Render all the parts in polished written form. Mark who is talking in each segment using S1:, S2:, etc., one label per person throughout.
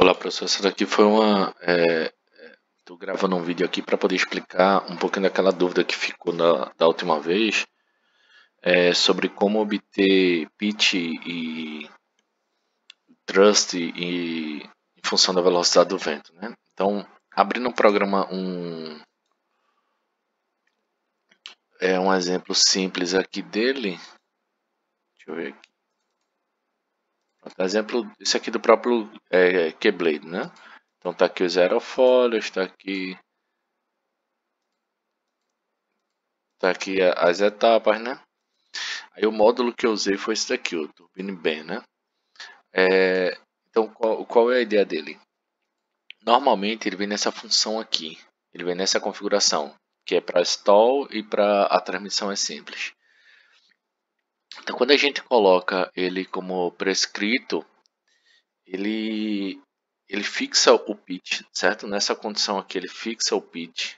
S1: Olá, professor. Essa daqui foi tô gravando um vídeo aqui para poder explicar um pouquinho daquela dúvida que ficou da última vez, sobre como obter pitch e thrust em função da velocidade do vento, né? Então, abrindo o programa um exemplo simples aqui dele. Deixa eu ver aqui. Exemplo, esse aqui do próprio Keyblade, né? Então tá aqui os aerofólios, está aqui as etapas, né? Aí o módulo que eu usei foi esse daqui, o Turbine Ben, né? Então qual é a ideia dele? Normalmente ele vem nessa função aqui, ele vem nessa configuração, que é para stall e para a transmissão é simples. Então quando a gente coloca ele como prescrito, ele fixa o pitch, certo? Nessa condição aqui ele fixa o pitch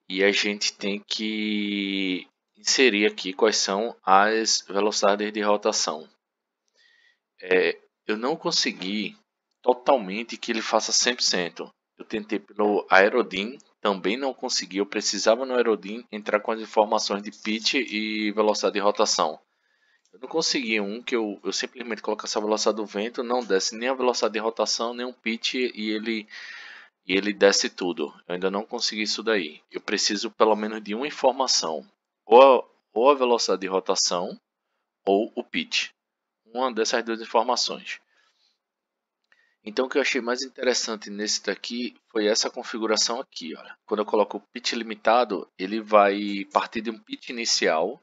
S1: e a gente tem que inserir aqui quais são as velocidades de rotação. Eu não consegui totalmente que ele faça 100%. Eu tentei pelo Aerodin, também não consegui. Eu precisava no Aerodin entrar com as informações de pitch e velocidade de rotação. Eu não consegui um que eu simplesmente colocasse a velocidade do vento, não desse nem a velocidade de rotação, nem um pitch e ele desse tudo. Eu ainda não consegui isso daí. Eu preciso pelo menos de uma informação. Ou a velocidade de rotação ou o pitch. Uma dessas duas informações. Então o que eu achei mais interessante nesse daqui foi essa configuração aqui. Olha. Quando eu coloco o pitch limitado, ele vai partir de um pitch inicial,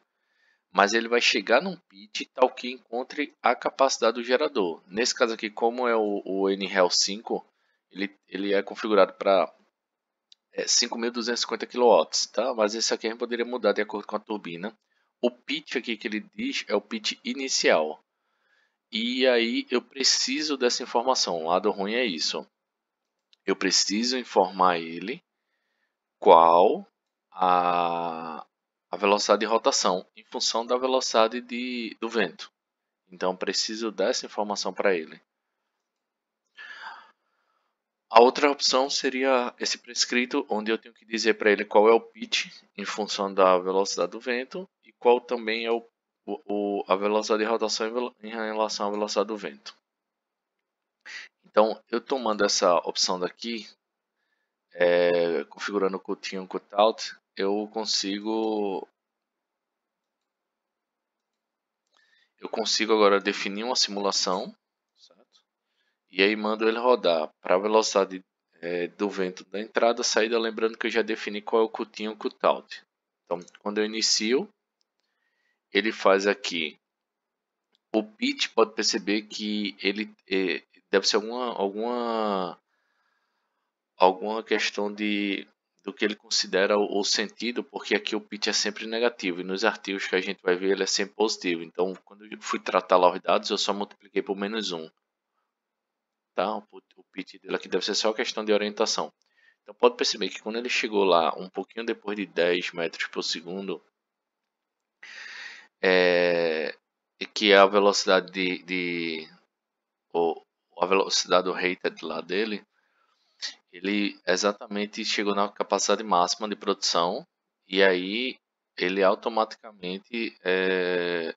S1: mas ele vai chegar num pitch tal que encontre a capacidade do gerador. Nesse caso aqui, como é o NREL 5, ele é configurado para 5.250 kW, tá? Mas esse aqui a gente poderia mudar de acordo com a turbina. O pitch aqui que ele diz é o pitch inicial. E aí eu preciso dessa informação. O lado ruim é isso. Eu preciso informar ele qual a velocidade de rotação em função da velocidade do vento. Então preciso dessa informação para ele. A outra opção seria esse prescrito, onde eu tenho que dizer para ele qual é o pitch em função da velocidade do vento e qual também é a velocidade de rotação em relação à velocidade do vento. Então, eu tomando essa opção daqui, configurando o cutin e cutout, eu consigo agora definir uma simulação, certo? E aí mando ele rodar para a velocidade do vento da entrada, saída, lembrando que eu já defini qual é o cutin e o cutout. Então, quando eu inicio, ele faz aqui o pitch, pode perceber que ele deve ser alguma questão do que ele considera o sentido, porque aqui o pitch é sempre negativo e nos artigos que a gente vai ver ele é sempre positivo. Então, quando eu fui tratar lá os dados, eu só multipliquei por -1. Tá? O pitch dele aqui deve ser só questão de orientação. Então, pode perceber que quando ele chegou lá, um pouquinho depois de 10 metros por segundo, que é a velocidade ou a velocidade do rated lá dele, ele exatamente chegou na capacidade máxima de produção e aí ele automaticamente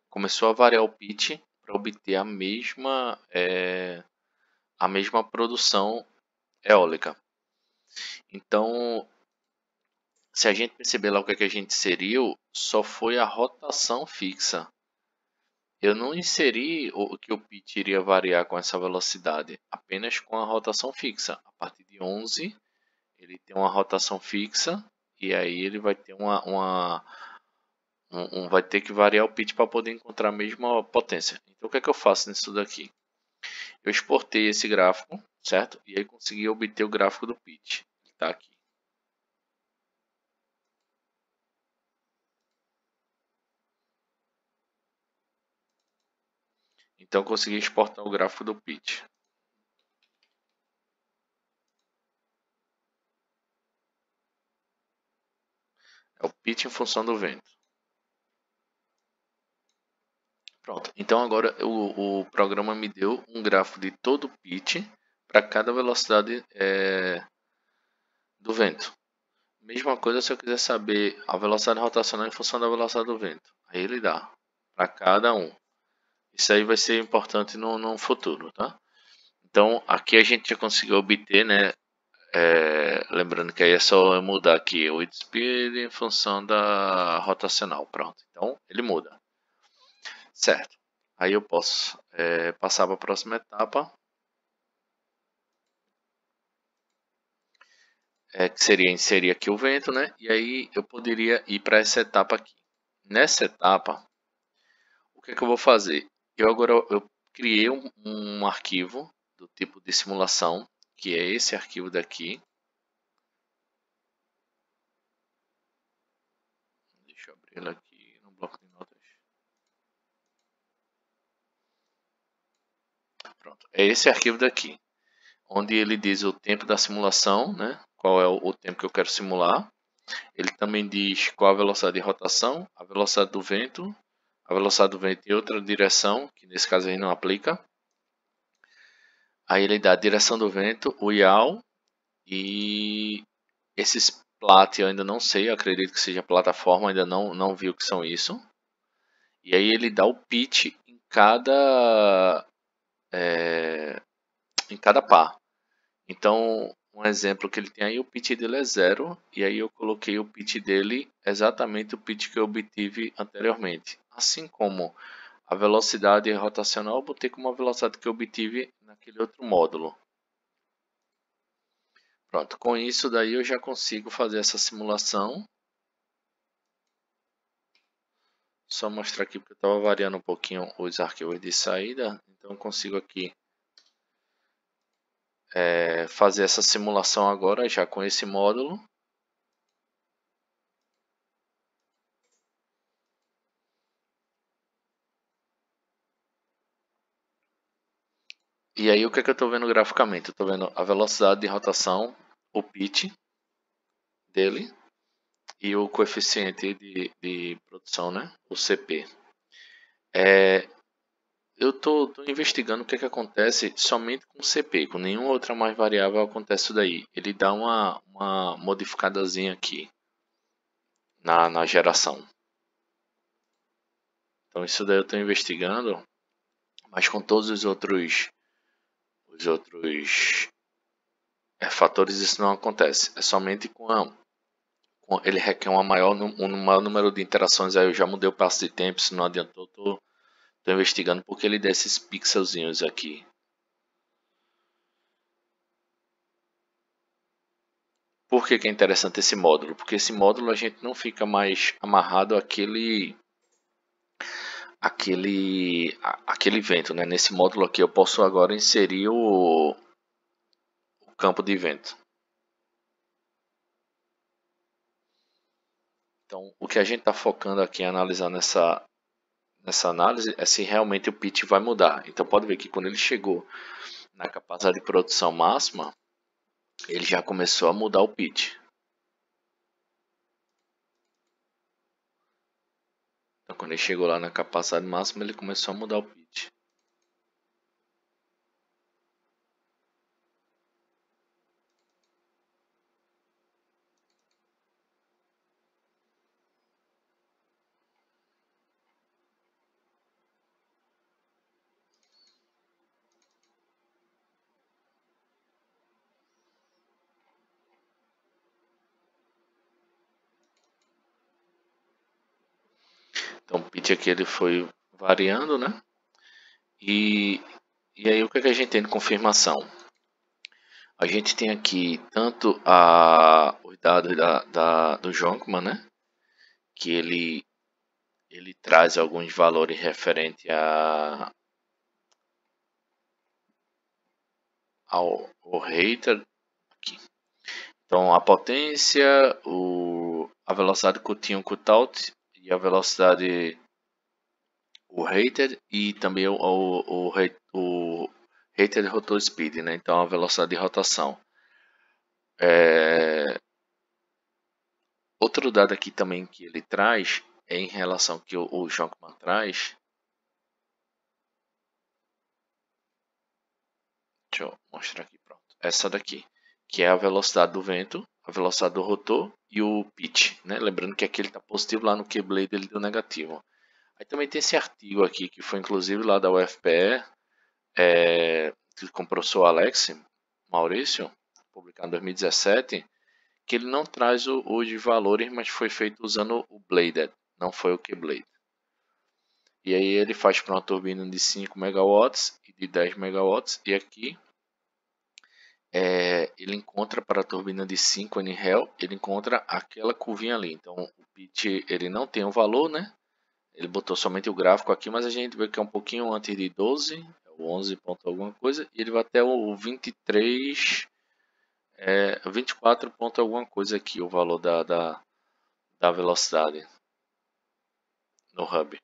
S1: começou a variar o pitch para obter a mesma produção eólica. Então, se a gente perceber lá o que a gente inseriu, só foi a rotação fixa. Eu não inseri que o pitch iria variar com essa velocidade, apenas com a rotação fixa. A partir de 11, ele tem uma rotação fixa e aí ele vai ter vai ter que variar o pitch para poder encontrar a mesma potência. Então o que é que eu faço nisso daqui? Eu exportei esse gráfico, certo? E aí consegui obter o gráfico do pitch. Está aqui. Então consegui exportar o gráfico do pitch. É o pitch em função do vento. Pronto. Então agora o programa me deu um gráfico de todo o pitch para cada velocidade do vento. Mesma coisa se eu quiser saber a velocidade rotacional em função da velocidade do vento. Aí ele dá para cada um. Isso aí vai ser importante no futuro, tá? Então aqui a gente já conseguiu obter, né? Lembrando que aí é só eu mudar aqui o speed em função da rotacional. Pronto. Então ele muda. Certo. Aí eu posso passar para a próxima etapa. Que seria inserir aqui o vento, né? E aí eu poderia ir para essa etapa aqui. Nessa etapa, o que é que eu vou fazer? Eu criei um arquivo do tipo de simulação, que é esse arquivo daqui. Deixa eu abrir ele aqui no bloco de notas. Pronto, é esse arquivo daqui, onde ele diz o tempo da simulação, né? Qual é o tempo que eu quero simular. Ele também diz qual a velocidade de rotação, a velocidade do vento, a velocidade do vento em outra direção, que nesse caso aí não aplica. Aí ele dá a direção do vento, o yaw e esses plat eu ainda não sei, eu acredito que seja plataforma, ainda não vi o que são isso. E aí ele dá o pitch em cada par. Então, um exemplo que ele tem aí, o pitch dele é 0, e aí eu coloquei o pitch dele exatamente o pitch que eu obtive anteriormente. Assim como a velocidade rotacional, eu botei como a velocidade que eu obtive naquele outro módulo. Pronto, com isso daí eu já consigo fazer essa simulação. Só mostrar aqui porque eu estava variando um pouquinho os arquivos de saída. Então eu consigo aqui fazer essa simulação agora já com esse módulo. E aí o que é que eu estou vendo graficamente? Eu estou vendo a velocidade de rotação, o pitch dele e o coeficiente de produção, né? O CP. Eu estou investigando o que é que acontece somente com o CP, com nenhuma outra mais variável acontece isso daí. Ele dá uma modificadazinha aqui na geração. Então isso daí eu estou investigando, mas com todos os outros fatores isso não acontece. É somente ele requer um maior número de interações. Aí eu já mudei o passo de tempo, isso não adiantou. Estou investigando porque ele dá esses pixelzinhos aqui. Por que é interessante esse módulo? Porque esse módulo a gente não fica mais amarrado àquele vento, né? Nesse módulo aqui eu posso agora inserir o campo de vento. Então, o que a gente está focando aqui em analisar nessa análise é se realmente o pitch vai mudar. Então, pode ver que quando ele chegou na capacidade de produção máxima, ele já começou a mudar o pitch. Então, quando ele chegou lá na capacidade máxima, ele começou a mudar o pitch. Então, o pitch aqui ele foi variando, né? E aí o que a gente tem de confirmação? A gente tem aqui tanto os dados do Jonkman, né? Que ele traz alguns valores referentes ao hater aqui. Então a potência, a velocidade cutinho cutout e a velocidade o hater e também o hater rotor speed, né? Então a velocidade de rotação. Outro dado aqui também que ele traz é em relação que o Jonkman traz. Deixa eu mostrar aqui, pronto. Essa daqui, que é a velocidade do vento, a velocidade do rotor e o pitch, né? Lembrando que aqui ele está positivo, lá no Keyblade ele deu negativo. Aí também tem esse artigo aqui, que foi inclusive lá da UFPE, com o professor Alex Maurício, publicado em 2017, que ele não traz o de valores, mas foi feito usando o Bladed, não foi o Keyblade. E aí ele faz para uma turbina de 5 megawatts e de 10 megawatts, e aqui ele encontra para a turbina de 5 NHEL, ele encontra aquela curvinha ali. Então o pitch ele não tem um valor, né? Ele botou somente o gráfico aqui, mas a gente vê que é um pouquinho antes de 12, o 11 ponto alguma coisa, e ele vai até o 23, 24 ponto alguma coisa aqui, o valor da velocidade no hub.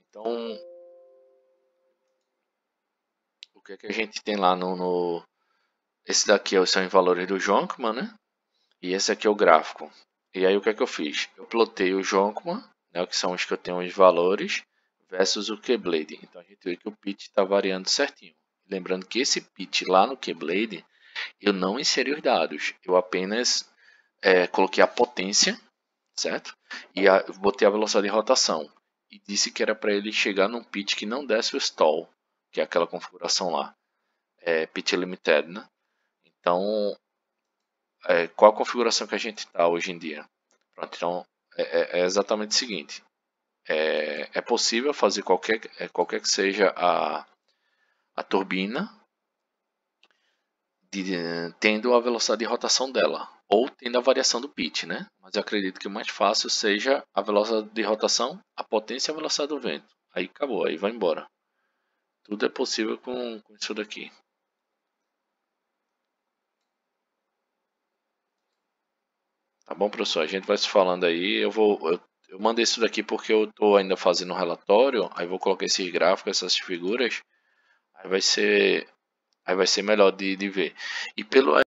S1: Então, o que é que a gente tem lá esse daqui são os valores do Jonkman, né? E esse aqui é o gráfico. E aí o que é que eu fiz? Eu plotei o Jonkman, né, que são os que eu tenho os valores, versus o Keyblade. Então a gente vê que o pitch está variando certinho. Lembrando que esse pitch lá no Keyblade, eu não inseri os dados. Eu apenas coloquei a potência, certo? E botei a velocidade de rotação. E disse que era para ele chegar num pitch que não desse o stall, que é aquela configuração lá. Pitch limited, né? Então, qual a configuração que a gente está hoje em dia? Pronto, então, é exatamente o seguinte. É possível fazer qualquer que seja a turbina tendo a velocidade de rotação dela, ou tendo a variação do pitch, né? Mas eu acredito que o mais fácil seja a velocidade de rotação, a potência e a velocidade do vento. Aí acabou, aí vai embora. Tudo é possível com isso daqui. Tá bom, professor? A gente vai se falando aí. Eu mandei isso daqui porque eu estou ainda fazendo um relatório. Aí vou colocar esses gráficos, essas figuras. Aí vai ser melhor de ver. E pelo